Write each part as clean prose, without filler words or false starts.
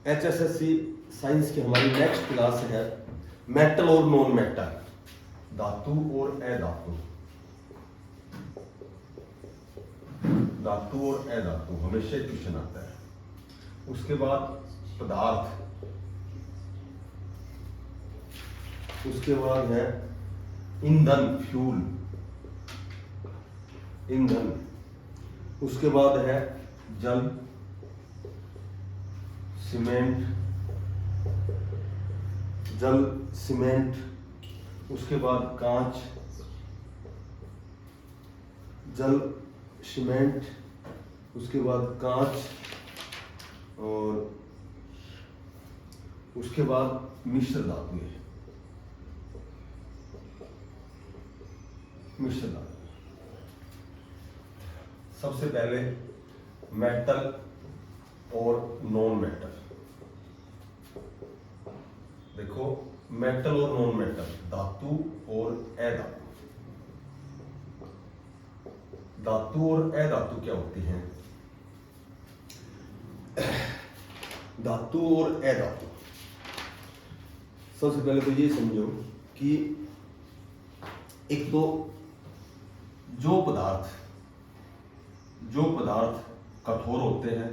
HSSC science की हमारी next class है मेटल और नॉन मेटल, धातु और अधातु। धातु और अधातु हमेशा क्वेश्चन आता है। उसके बाद पदार्थ, उसके बाद है ईंधन, फ्यूल, ईंधन। उसके बाद है जल, सीमेंट, जल सीमेंट। उसके बाद कांच, जल सीमेंट, उसके बाद कांच, और उसके बाद मिश्र धातु है, मिश्र धातु। सबसे पहले मेटल और नॉन मेटल। देखो, मेटल और नॉन मेटल, धातु और अधातु। धातु और अधातु क्या होती हैं? धातु और अधातु, सबसे पहले तो ये समझो कि एक तो जो पदार्थ कठोर होते हैं,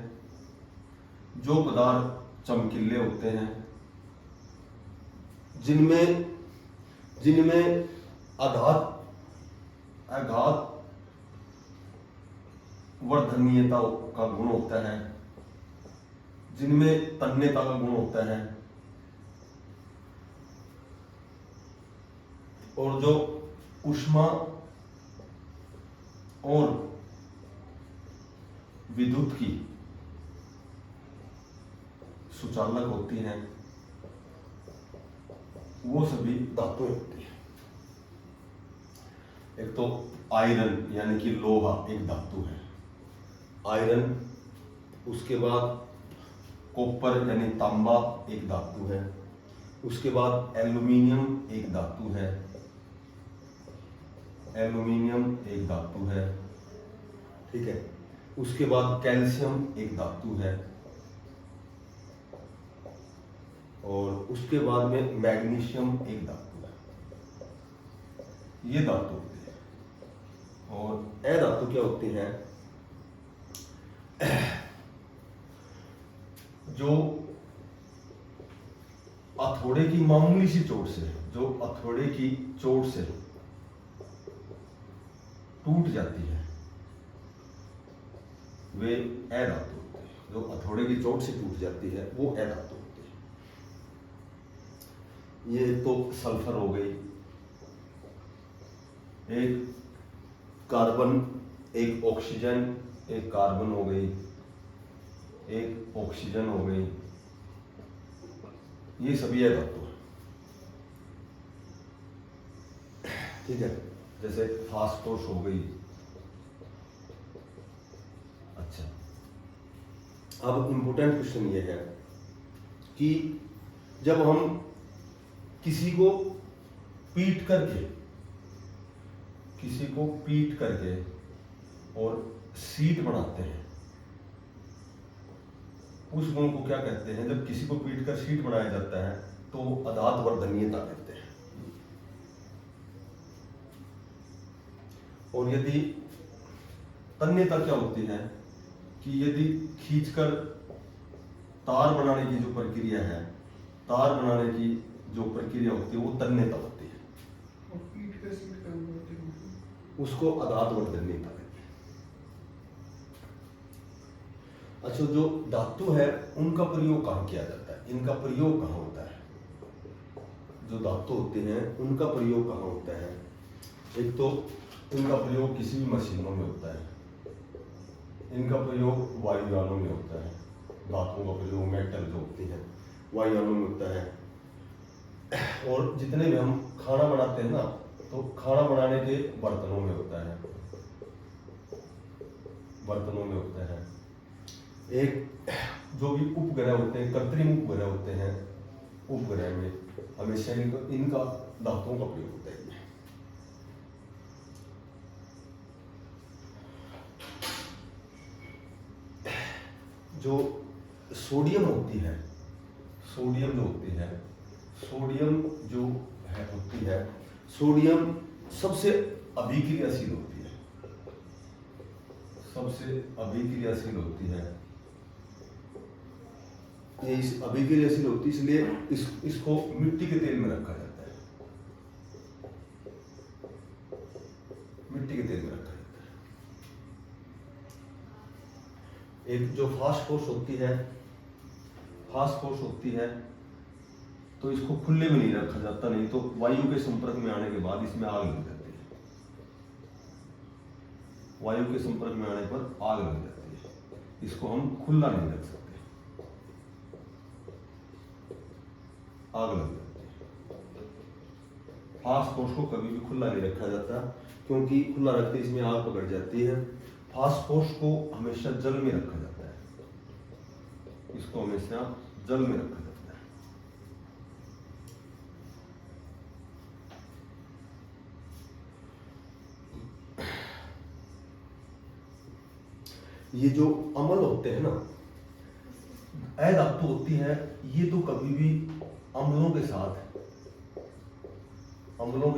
जो पदार्थ चमकीले होते हैं, जिनमें आघात वर्धनीयता का गुण होता है, जिनमें तन्यता का गुण होता है, और जो ऊष्मा और विद्युत की सुचालक होती हैं, वो सभी धातुएं होती हैं। एक तो आयरन यानी कि लोहा एक धातु है, आयरन। उसके बाद कॉपर यानी तांबा एक धातु है। उसके बाद एल्यूमिनियम एक धातु है, एल्यूमिनियम एक धातु है, ठीक है। उसके बाद कैल्शियम एक धातु है, और उसके बाद में मैग्नीशियम एक धातु है। ये धातु होती है। और अधातु क्या होती है? जो हथौड़े की मामूली सी चोट से, जो हथौड़े की चोट से टूट जाती है, वे अधातु होते हैं। जो हथौड़े की चोट से टूट जाती है वो अधातु होती है। ये तो सल्फर हो गई, एक कार्बन, एक ऑक्सीजन, एक कार्बन हो गई, एक ऑक्सीजन हो गई, ये सभी अधातु है, ठीक है। जैसे फास्फोरस हो गई। अच्छा, अब इंपॉर्टेंट क्वेश्चन ये है कि जब हम किसी को पीट करके और सीट बनाते हैं, उस गुण को क्या कहते हैं? जब किसी को पीट कर सीट बनाया जाता है तो अधात वर्धनीयता कहते हैं। और यदि तन्यता क्या होती है कि यदि खींचकर तार बनाने की जो प्रक्रिया है, तार बनाने की जो प्रक्रिया होती है वो तन्यता होती है, और पीट कर सीट करना होती है, उसको अधात वर्धनीयता कहते हैं। अच्छा, जो धातु है उनका प्रयोग कहाँ किया जाता है? इनका प्रयोग कहाँ होता है? जो धातु होते हैं उनका प्रयोग कहाँ होता है? एक तो इनका प्रयोग किसी भी मशीनों में होता है, इनका प्रयोग वायुयानों में होता है। धातुओं का प्रयोग मेटल जो होती है वायुयानों में होता है। और जितने भी हम खाना बनाते हैं ना, तो खाना बनाने के बर्तनों में होता है, बर्तनों में होता है। एक जो भी उपग्रह होते हैं, कृत्रिम उपग्रह होते हैं, उपग्रह में हमेशा इनका धातुओं का प्रयोग होता है। जो सोडियम होती है, सोडियम जो होती है, सोडियम जो है होती है, सोडियम सबसे अभिक्रियाशील होती है, सबसे अभिक्रियाशील होती है। ये इस अभिक्रियाशील होती है, इसलिए इसको मिट्टी के तेल में रखा जाता है, मिट्टी के तेल में रखा जाता है। एक जो फास्फोरस होती है, फास्फोरस होती है, तो इसको खुले में नहीं रखा जाता, नहीं तो वायु के संपर्क में आने के बाद इसमें आग लग जाती है, वायु के संपर्क में आने पर आग लग जाती है। इसको हम खुला नहीं रख सकते, आग लग जाती है। फास्फोरस को कभी भी खुला नहीं रखा जाता, क्योंकि खुला रखते इसमें आग पकड़ जाती है। फास्फोरस को हमेशा जल में रखा जाता है, इसको हमेशा जल में रखा जाता है। ये जो अम्ल होते हैं ना, अधातु होती है, ये तो कभी भी अम्लों के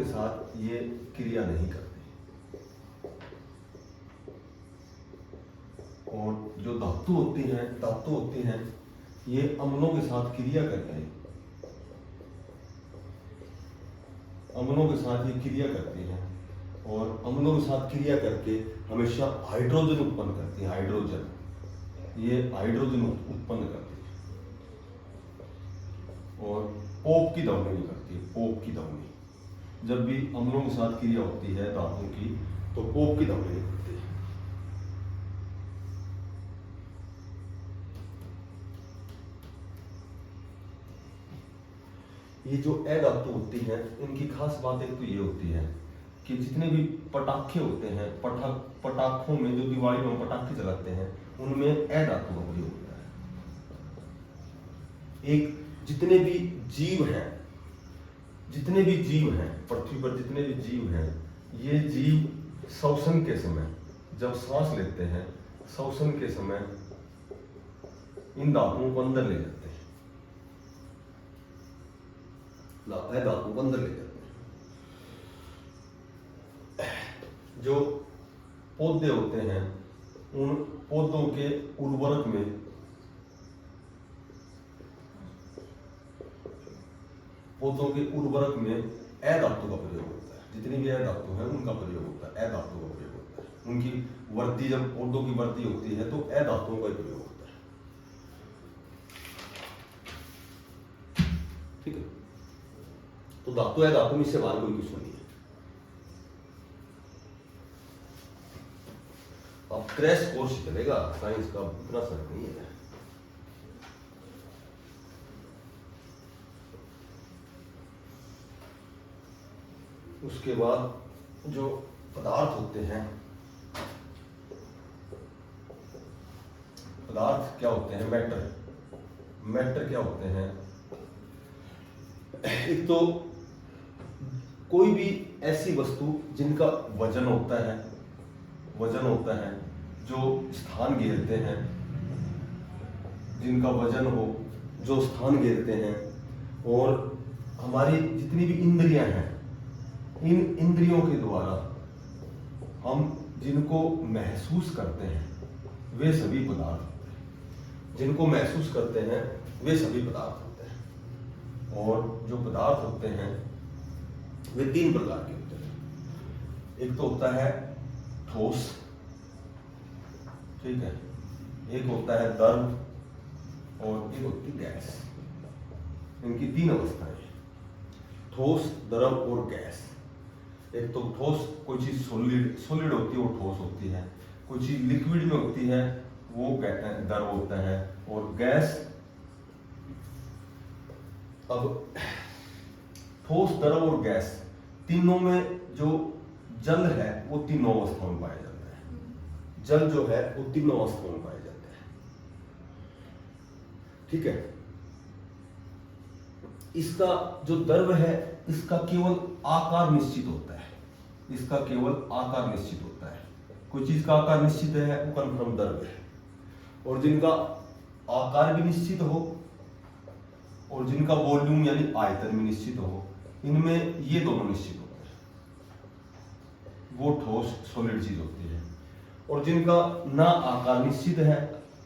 साथ ये क्रिया नहीं करती। और जो धातु होती हैं, ये अम्लों के साथ क्रिया करते हैं, अम्लों के साथ ये क्रिया करती हैं, और अम्लों के साथ क्रिया करके हमेशा हाइड्रोजन उत्पन्न करती है, हाइड्रोजन, ये हाइड्रोजन उत्पन्न करती है। और पोप की दवनी नहीं करती है, पोप की दवनी, जब भी अम्लों के साथ क्रिया होती है धातुओं की, तो पोप की दवनी नहीं करती है। ये जो अधातु होती हैं, इनकी खास बात एक तो ये होती है कि जितने भी पटाखे होते हैं, पटाखों में जो दिवाली में हम पटाखे जलाते हैं, उनमें अधातु का प्रयोग होता है। एक जितने भी जीव हैं पृथ्वी पर, जितने भी जीव हैं, ये जीव श्वसन के समय, जब सांस लेते हैं, श्वसन के समय इन धातुओं को अंदर ले जाते हैं, धातुओं को अंदर ले जाते हैं। जो पौधे होते हैं, उन पौधों के उर्वरक में अधातु का प्रयोग होता है। जितनी भी अधातु है उनका प्रयोग होता है, अधातु का प्रयोग होता है। उनकी वर्दी, जब पौधों की वर्दी होती है, तो अधातुओं का प्रयोग होता है। ठीक है, तो धातु अधातु में इससे बाहर कोई कुछ नहीं है। अब क्रैश कोर्स चलेगा, साइंस का इतना सर नहीं है। उसके बाद जो पदार्थ होते हैं, पदार्थ क्या होते हैं? मैटर क्या होते हैं? एक तो कोई भी ऐसी वस्तु जिनका वजन होता है, जो स्थान घेरते हैं, जिनका वजन हो, जो स्थान घेरते हैं, और हमारी जितनी भी इंद्रियां हैं, इन इंद्रियों के द्वारा हम जिनको महसूस करते हैं, वे सभी पदार्थ होते हैं। जिनको महसूस करते हैं वे सभी पदार्थ होते हैं। और जो पदार्थ होते हैं वे तीन प्रकार के होते हैं। एक तो होता है ठोस, ठीक है, एक होता है द्रव, और एक होती है गैस। इनकी तीन अवस्थाएं हैं, ठोस, द्रव और गैस। एक तो ठोस, कोई चीज सॉलिड होती है, वो ठोस होती है। कोई चीज लिक्विड में होती है, वो द्रव होता है। और गैस, अब ठोस, द्रव और गैस तीनों में जो जल है वो तीनों अवस्थाओं में पाया जाता है। जल जो है वो तीनों अवस्थाओं में पाया जाता है, ठीक है। इसका जो द्रव है, इसका केवल आकार निश्चित होता है, इसका केवल आकार निश्चित होता है। कोई चीज का आकार निश्चित है वो कन्फर्म द्रव है। और जिनका आकार भी निश्चित हो और जिनका वॉल्यूम यानी आयतन में निश्चित हो, इनमें ये दोनों निश्चित होते हैं, वो ठोस सॉलिड चीज होती है। और जिनका ना आकार निश्चित है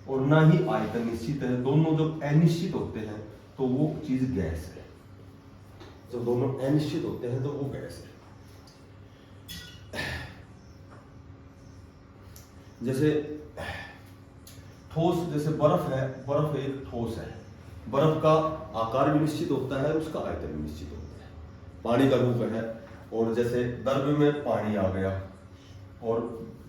और ना ही आयतन निश्चित है, दोनों जब अनिश्चित होते हैं तो वो चीज गैस है। जब दोनों अनिश्चित होते हैं तो वो गैस है। जैसे ठोस, जैसे बर्फ है, बर्फ एक ठोस है, बर्फ का आकार भी निश्चित होता है, उसका आयतन भी निश्चित होता है। पानी का रूप है, और जैसे द्रव्य में पानी आ गया और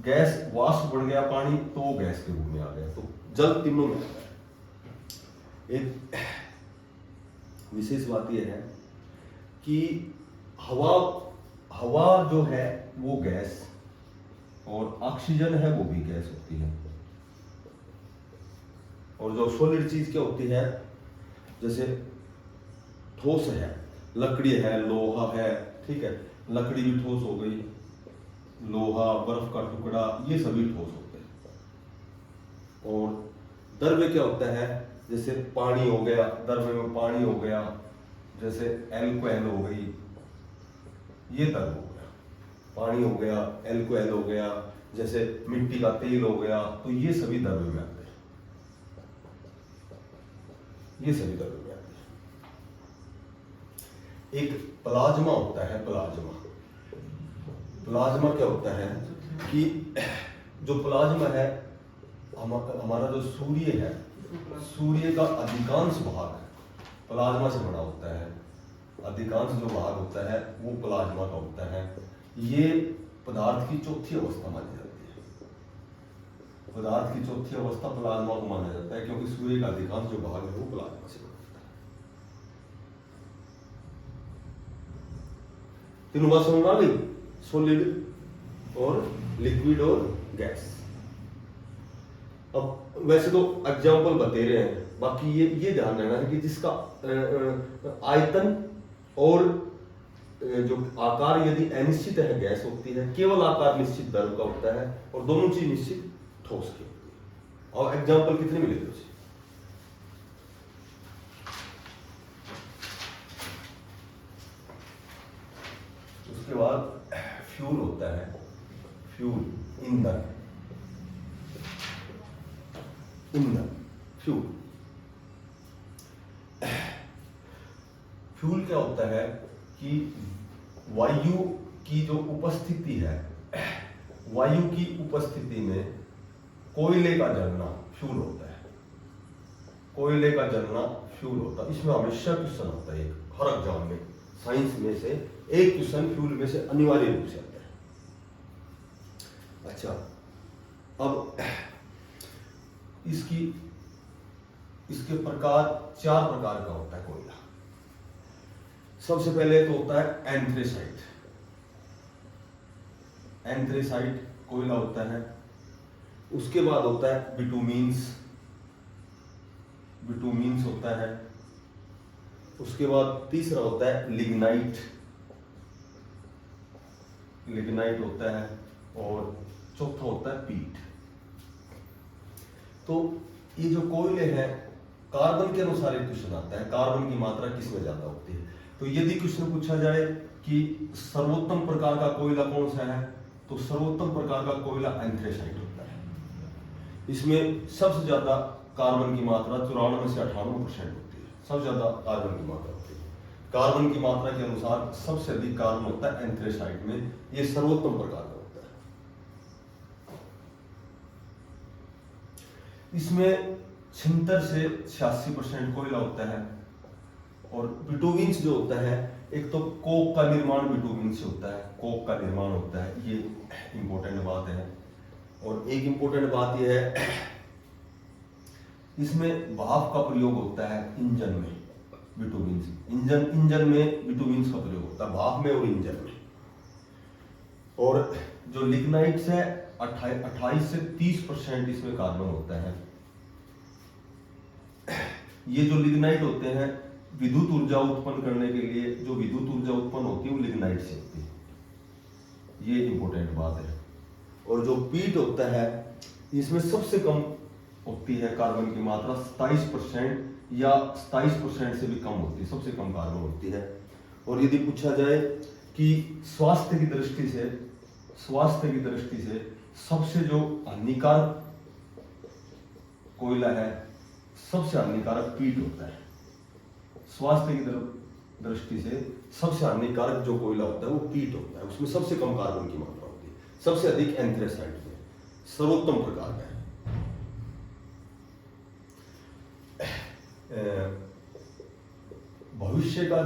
गैस वाष्प बन गया पानी, तो वो गैस के रूप में आ गया। तो जल तीनों में आता है। एक विशेष बात यह है कि हवा जो है वो गैस, और ऑक्सीजन है वो भी गैस होती है। और जो सॉलिड चीज क्या होती है, जैसे ठोस है, लकड़ी है, लोहा है, ठीक है, लकड़ी भी ठोस हो गई, लोहा, बर्फ का टुकड़ा, ये सभी ठोस होते हैं। और द्रव्य क्या होता है, जैसे पानी हो गया, द्रव्य में पानी हो गया, जैसे एल्कोहल हो गई, ये द्रव्य हो गया, पानी हो गया, एल्कोहल हो गया, जैसे मिट्टी का तेल हो गया, तो ये सभी द्रव्य में आते हैं, ये सभी द्रव्य में आते हैं। एक प्लाज्मा होता है, प्लाज्मा क्या होता है कि जो प्लाज्मा है, हमारा जो सूर्य है, सूर्य का अधिकांश भाग प्लाज्मा से बना होता है। अधिकांश जो भाग होता है वो प्लाज्मा का होता है। ये पदार्थ की चौथी अवस्था मानी जाती है। पदार्थ की चौथी अवस्था प्लाज्मा को माना जाता है, क्योंकि सूर्य का अधिकांश जो भाग है वो प्लाज्मा से बना होता है। तीनों बात समझ में आ गई, सॉलिड और लिक्विड और गैस। अब वैसे तो एग्जाम्पल बते रहे हैं, बाकी ये ध्यान रखना है कि जिसका आयतन और जो आकार यदि अनिश्चित है गैस होती है, केवल आकार निश्चित द्रव का होता है, और दोनों चीज निश्चित ठोस की होती है। और एग्जाम्पल कितने मिले थे उसे? उसके बाद फ्यूल होता है, फ्यूल, ईंधन, फ्यूल। फ्यूल क्या होता है कि वायु की जो उपस्थिति है, वायु की उपस्थिति में कोयले का जलना फ्यूल होता है। कोयले का जलना फ्यूल होता है। इसमें हमेशा क्वेश्चन होता है, एक हर एग्जाम में, साइंस में से एक क्वेश्चन फ्यूल में से अनिवार्य रूप से आता है। अच्छा, अब इसके प्रकार, 4 प्रकार का होता है कोयला। सबसे पहले तो होता है एंथ्रेसाइट। एंथ्रेसाइट कोयला होता है। उसके बाद होता है बिटुमिन्स, बिटुमिन्स होता है। उसके बाद तीसरा होता है लिग्नाइट, लिग्नाइट होता है। और चौथा होता है पीट। तो ये जो कोयले हैं, कार्बन के अनुसार एक क्वेश्चन आता है, कार्बन की मात्रा किसमें ज्यादा होती है। तो यदि क्वेश्चन पूछा जाए कि सर्वोत्तम प्रकार का कोयला कौन सा है, तो सर्वोत्तम प्रकार का कोयला एंथ्रेसाइट होता है। इसमें सबसे ज्यादा कार्बन की मात्रा 94 से 98% होती है। सबसे ज्यादा कार्बन की मात्रा होती है। कार्बन की मात्रा के अनुसार सबसे अधिक कार्बन होता है एंथ्रेसाइट में। ये सर्वोत्तम प्रकार का होता है। इसमें 76 से 86% कोयला होता है। और बिटुमिन्स जो होता है, एक तो कोक का निर्माण बिटुमिन से होता है, कोक का निर्माण होता है, ये इंपॉर्टेंट बात है। और एक इंपॉर्टेंट बात यह है, इसमें भाप का प्रयोग होता है इंजन में, बिटुमिन्स, इंजन में बिटुमिन्स का प्रयोग होता है, भाप में और इंजन में। और जो लिग्नाइट्स है, 28 से 30% इसमें कार्बन होता है। ये जो लिग्नाइट होते हैं, विद्युत ऊर्जा उत्पन्न करने के लिए जो विद्युत ऊर्जा उत्पन्न होती है वो लिग्नाइट से होती है। ये इंपॉर्टेंट बात है। और जो पीट होता है, इसमें सबसे कम होती है कार्बन की मात्रा, 27%। या 27% से भी कम होती है, सबसे कम कार्बन होती है। और यदि पूछा जाए कि स्वास्थ्य की दृष्टि से सबसे जो हानिकारक कोयला है, सबसे हानिकारक पीट होता है। स्वास्थ्य की दृष्टि से सबसे हानिकारक जो कोयला होता है वो पीट होता है, उसमें सबसे कम कार्बन की मात्रा होती है, सबसे अधिक एंथ्रेसाइट में, सर्वोत्तम प्रकार का है। भविष्य का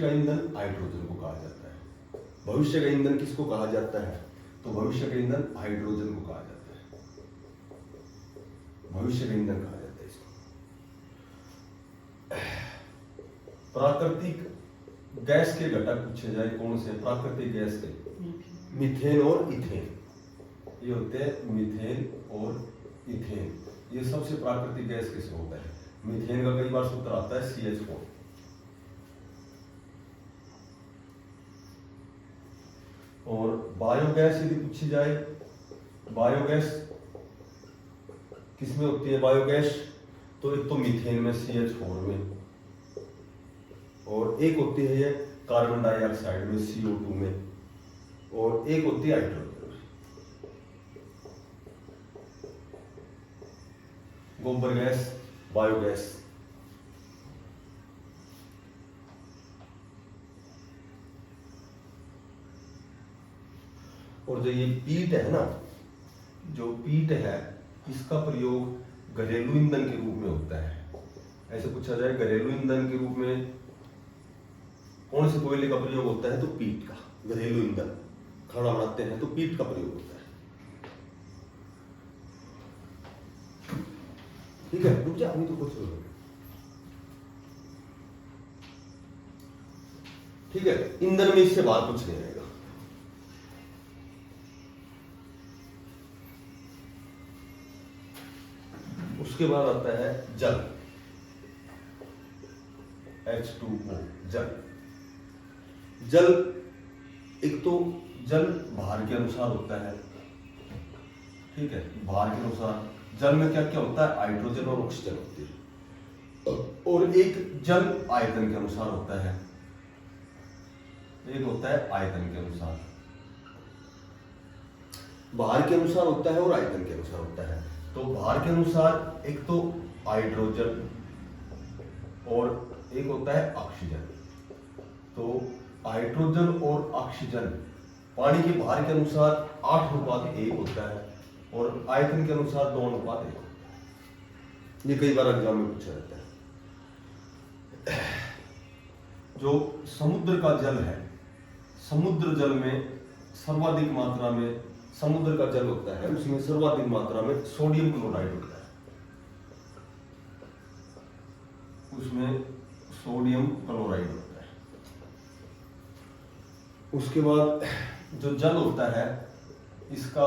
ईंधन हाइड्रोजन को कहा जाता है। भविष्य का ईंधन किसको कहा जाता है? तो भविष्य का ईंधन हाइड्रोजन को कहा जाता है। भविष्य का ईंधन कहा जाता है इसको। प्राकृतिक गैस के घटक पूछे जाए कौन से? प्राकृतिक गैस के मीथेन और इथेन, ये होते हैं मीथेन और इथेन। ये सबसे प्राकृतिक गैस के स्रोत है। मीथेन का कई बार सूत्र आता है CH4। और बायोगैस यदि पूछी जाए, बायोगैस किसमें होती है बायोगैस? तो एक तो मीथेन में CH4 में, और एक होती है ये कार्बन डाइऑक्साइड में CO2 में, और एक होती है हाइड्रोजन। गोबर गैस, बायोगैस। और जो ये पीट है ना, जो पीट है, इसका प्रयोग घरेलू ईंधन के रूप में होता है। ऐसे पूछा जाए घरेलू ईंधन के रूप में कौन से कोयले का प्रयोग होता है? तो पीट का। घरेलू ईंधन, खाना बनाते हैं तो पीट का प्रयोग होता है। ठीक है, रुक जा, अभी तो कुछ नहीं। ठीक है, ईंधन में इससे बाहर कुछ नहीं रहेगा। उसके बाद आता है जल, H2O, जल। जल, एक तो जल भार के अनुसार होता है। ठीक है, भार के अनुसार जल में क्या क्या होता है? हाइड्रोजन और ऑक्सीजन होती है। और एक जल आयतन के अनुसार होता है। एक होता है आयतन के अनुसार, भार के अनुसार होता है और आयतन के अनुसार होता है। तो भार के अनुसार एक तो हाइड्रोजन और एक होता है ऑक्सीजन। तो हाइड्रोजन और ऑक्सीजन पानी के भार के अनुसार 8:1 होता है, और आयतन के अनुसार 2:1 होता है। ये कई बार एग्जाम में पूछा जाता है। जो समुद्र का जल है, समुद्र जल में सर्वाधिक मात्रा में, समुद्र का जल होता है उसमें सर्वाधिक मात्रा में सोडियम क्लोराइड होता है। उसमें सोडियम क्लोराइड होता है। उसके बाद जो जल होता है, इसका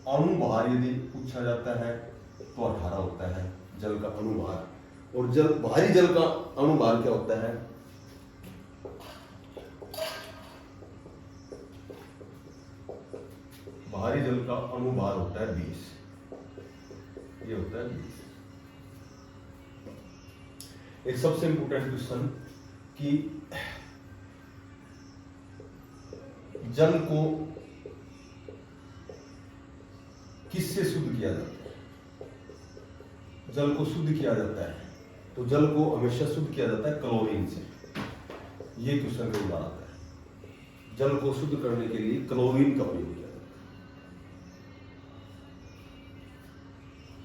अणुभार यदि पूछा जाता है तो 18 होता है जल का अणुभार। और जल, भारी जल का अणुभार क्या होता है? भारी जल का अणुभार होता है 20। ये होता है 20। एक सबसे इंपोर्टेंट क्वेश्चन कि जल को किससे शुद्ध किया जाता है? जल को शुद्ध किया जाता है तो जल को हमेशा शुद्ध किया जाता है क्लोरीन से। ये क्वेश्चन कई बार आता है। जल को शुद्ध करने के लिए क्लोरीन का प्रयोग किया जाता है।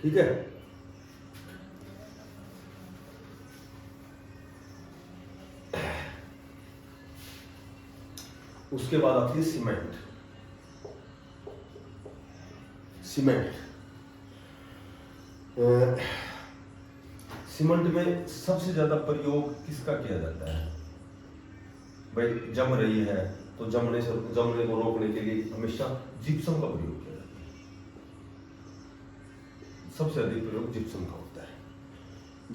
ठीक है, उसके बाद आती है सीमेंट। सीमेंट सीमेंट में सबसे ज्यादा प्रयोग किसका किया जाता है? भाई जम रही है तो जमने को रोकने के लिए हमेशा जिप्सम का प्रयोग किया जाता है। सबसे अधिक प्रयोग जिप्सम का होता है।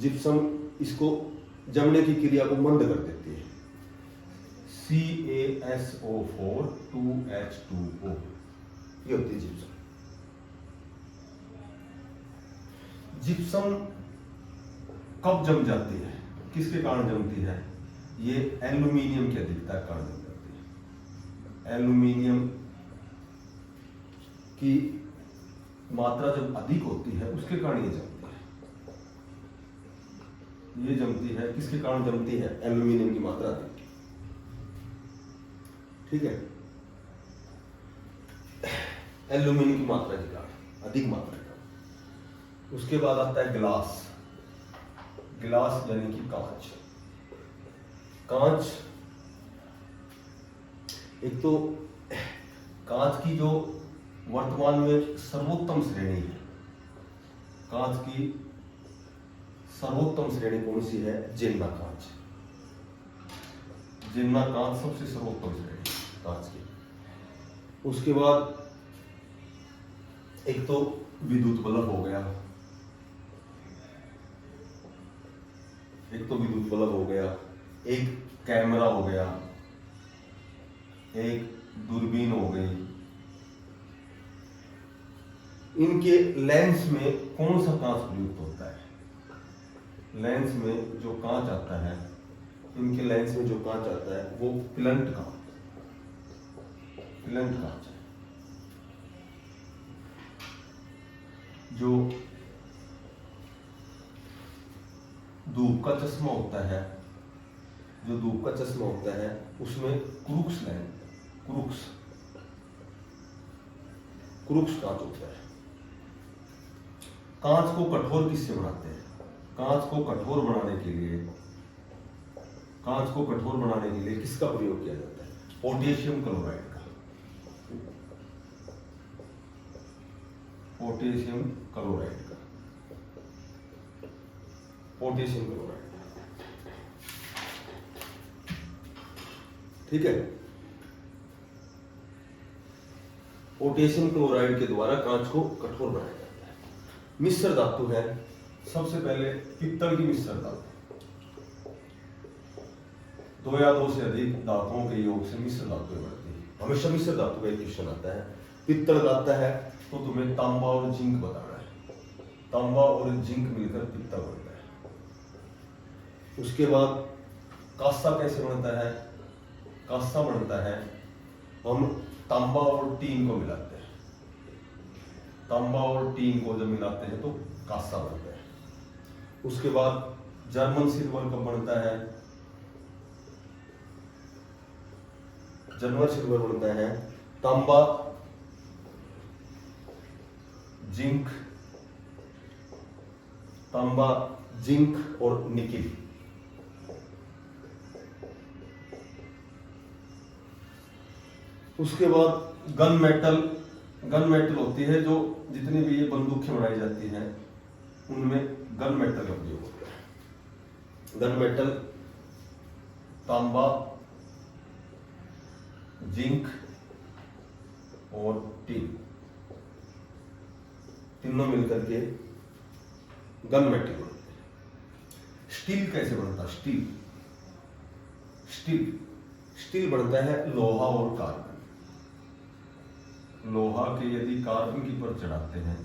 जिप्सम इसको जमने की क्रिया को मंद कर देती है। CaSO4 2H2O, ये होती है जिप्सम। जिप्सम कब जम जाती है, किसके कारण जमती है? ये एल्यूमिनियम की अधिकता के कारण जम जाती है। एल्यूमिनियम की मात्रा जब अधिक होती है उसके कारण ये जमती है। ये जमती है, किसके कारण जमती है? एल्यूमिनियम की मात्रा अधिक। ठीक है, एल्यूमिनियम की मात्रा के कारण, अधिक मात्रा के कारण। उसके बाद आता है ग्लास। ग्लास यानी कि कांच। कांच, एक तो कांच की जो वर्तमान में सर्वोत्तम श्रेणी है, कांच की सर्वोत्तम श्रेणी कौन सी है? जेन्ना कांच। जेन्ना कांच सबसे सर्वोत्तम श्रेणी कांच की। उसके बाद एक तो विद्युत बल्ब हो गया, एक तो विद्युत बल्ब हो गया, एक कैमरा हो गया, एक दूरबीन हो गई। इनके लेंस में कौन सा कांच प्रयुक्त होता है? लेंस में जो कांच आता है, इनके लेंस में जो कांच आता है वो प्लंट कांच, प्लंट कांच है। जो धूप का चश्मा होता है, जो धूप का चश्मा होता है उसमें क्रूक्स लेंस, क्रूक्स कांच होता है। कांच को कठोर किससे बनाते हैं? कांच को कठोर बनाने के लिए, कांच को कठोर बनाने के लिए किसका प्रयोग किया जाता है? पोटेशियम क्लोराइड का। पोटेशियम क्लोराइड का, पोटेशियम क्लोराइड। ठीक है, पोटेशियम क्लोराइड के द्वारा कांच को कठोर बनाया जाता है। मिश्र धातु है, सबसे पहले पित्तल की मिश्र धातु। दो या दो से अधिक धातुओं के योग से मिश्र धातु बनती है। हमेशा मिश्र धातु का एक क्वेश्चन आता है। पित्तल आता है तो तुम्हें तांबा और जिंक बताना है। तांबा और जिंक मिलकर पित्तल बनता है। उसके बाद कांसा कैसे बनता है? कांसा बनता है, हम तांबा और टीन को मिलाते हैं। तांबा और टीन को जब मिलाते हैं तो कांसा बनता है। उसके बाद जर्मन सिल्वर कब बनता है? जर्मन सिल्वर बनता है तांबा, जिंक, तांबा, जिंक और निकिल। उसके बाद गन मेटल, गन मेटल होती है जो जितनी भी ये बंदूकें बनाई जाती हैं उनमें गन मेटल का प्रयोग होता है। गन मेटल तांबा, जिंक और टिन, तीनों मिलकर के गन मेटल बनते हैं। स्टील कैसे बनता है? स्टील, स्टील, स्टील बनता है लोहा और कार्बन। लोहा के यदि कार्बन की पर चढ़ाते हैं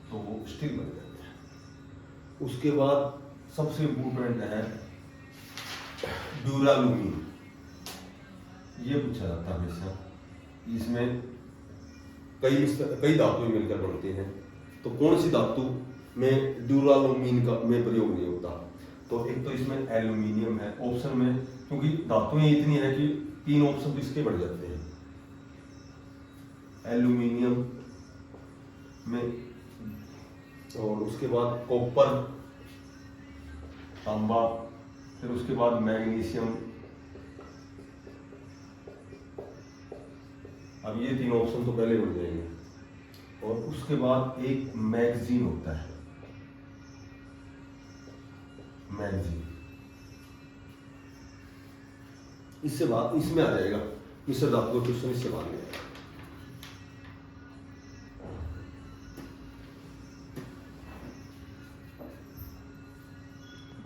तो वो स्टील बन जाता है। उसके बाद सबसे इंपोर्टेंट है ड्यूरालुमीन। ये पूछा जाता है हमेशा। इसमें कई धातुएं मिलकर बनती हैं, तो कौन सी धातु में ड्यूरालुमीन का में प्रयोग नहीं होता? तो एक तो इसमें एल्यूमिनियम है ऑप्शन में, क्योंकि धातुएं इतनी है कि 3 ऑप्शन तो इसके बढ़ जाते हैं। एल्यूमिनियम में, और उसके बाद कॉपर, तांबा, फिर उसके बाद मैग्नीशियम। अब ये 3 ऑप्शन तो पहले बढ़ जाएंगे। और उसके बाद एक मैगजीन होता है, मैगजीन। इससे बाद इसमें आ जाएगा मिश्र धातु का क्वेश्चन, इससे बाद में आएगा।